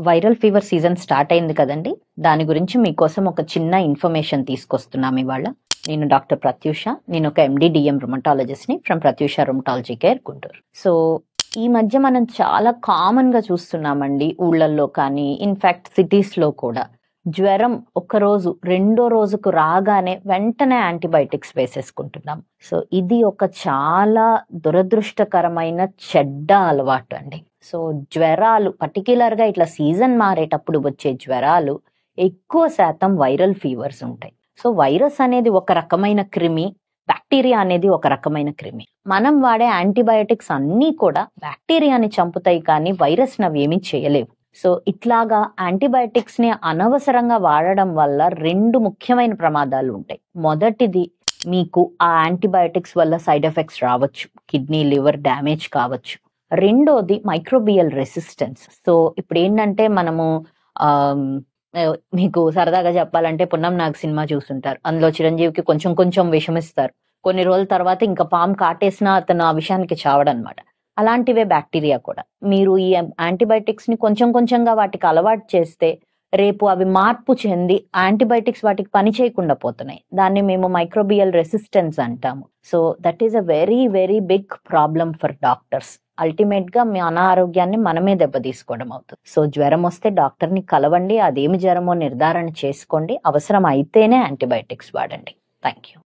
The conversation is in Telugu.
వైరల్ ఫీవర్ సీజన్ స్టార్ట్ అయింది కదండి. దాని గురించి మీకోసం ఒక చిన్న ఇన్ఫర్మేషన్ తీసుకొస్తున్నాం ఇవాళ. నేను డాక్టర్ ప్రత్యూష. నేను ఒక MD/DM రుమటాలజిస్ట్ని from Pratyusha rheumatology care Guntur. So ఈ మధ్య మనం చాలా కామన్గా చూస్తున్నామండి, ఊళ్ళల్లో కానీ ఇన్ఫ్యాక్ట్ సిటీస్లో కూడా. జ్వరం ఒకరోజు రెండో రోజుకు రాగానే వెంటనే యాంటీబయాటిక్స్ వేసేసుకుంటున్నాం. సో ఇది ఒక చాలా దురదృష్టకరమైన చెడ్డ అలవాటు అండి. సో జ్వరాలు పర్టిక్యులర్గా ఇట్లా సీజన్ మారేటప్పుడు వచ్చే జ్వరాలు ఎక్కువ శాతం వైరల్ ఫీవర్స్ ఉంటాయి. సో వైరస్ అనేది ఒక రకమైన క్రిమి, బ్యాక్టీరియా అనేది ఒక రకమైన క్రిమి. మనం వాడే యాంటీబయాటిక్స్ అన్నీ కూడా బ్యాక్టీరియాని చంపుతాయి కానీ వైరస్ నవేమీ చేయలేవు. సో ఇట్లాగా యాంటీబయాటిక్స్ ని అనవసరంగా వాడడం వల్ల రెండు ముఖ్యమైన ప్రమాదాలు ఉంటాయి. మొదటిది, మీకు ఆ యాంటీబయాటిక్స్ వల్ల సైడ్ ఎఫెక్ట్స్ రావచ్చు, కిడ్నీ లివర్ డ్యామేజ్ కావచ్చు. రెండోది మైక్రోబియల్ రెసిస్టెన్స్. సో ఇప్పుడు ఏంటంటే మనము మీకు సరదాగా చెప్పాలంటే పున్నం నాగ్ సినిమా చూస్తుంటారు. అందులో చిరంజీవికి కొంచెం కొంచెం విషమిస్తారు, కొన్ని రోజుల తర్వాత ఇంకా పాము కాటేసినా అతను ఆ విషయానికి చావడనమాట. అలాంటివే బ్యాక్టీరియా కూడా. మీరు ఈ యాంటీబయాటిక్స్ ని కొంచెం కొంచెంగా వాటికి అలవాటు చేస్తే రేపు అవి మార్పు చెంది యాంటీబయాటిక్స్ వాటికి పని చేయకుండా పోతున్నాయి. దాన్ని మేము మైక్రోబియల్ రెసిస్టెన్స్ అంటాము. So that is a very very big problem for doctors. Ultimate గా మీ అనారోగ్యాన్ని మనమే దెబ్బతీసుకోవడం అవుతుంది. సో జ్వరం వస్తే డాక్టర్ని కలవండి, అదేమి జ్వరమో నిర్ధారణ చేసుకోండి, అవసరం అయితేనే యాంటీబయాటిక్స్ వాడండి. Thank you.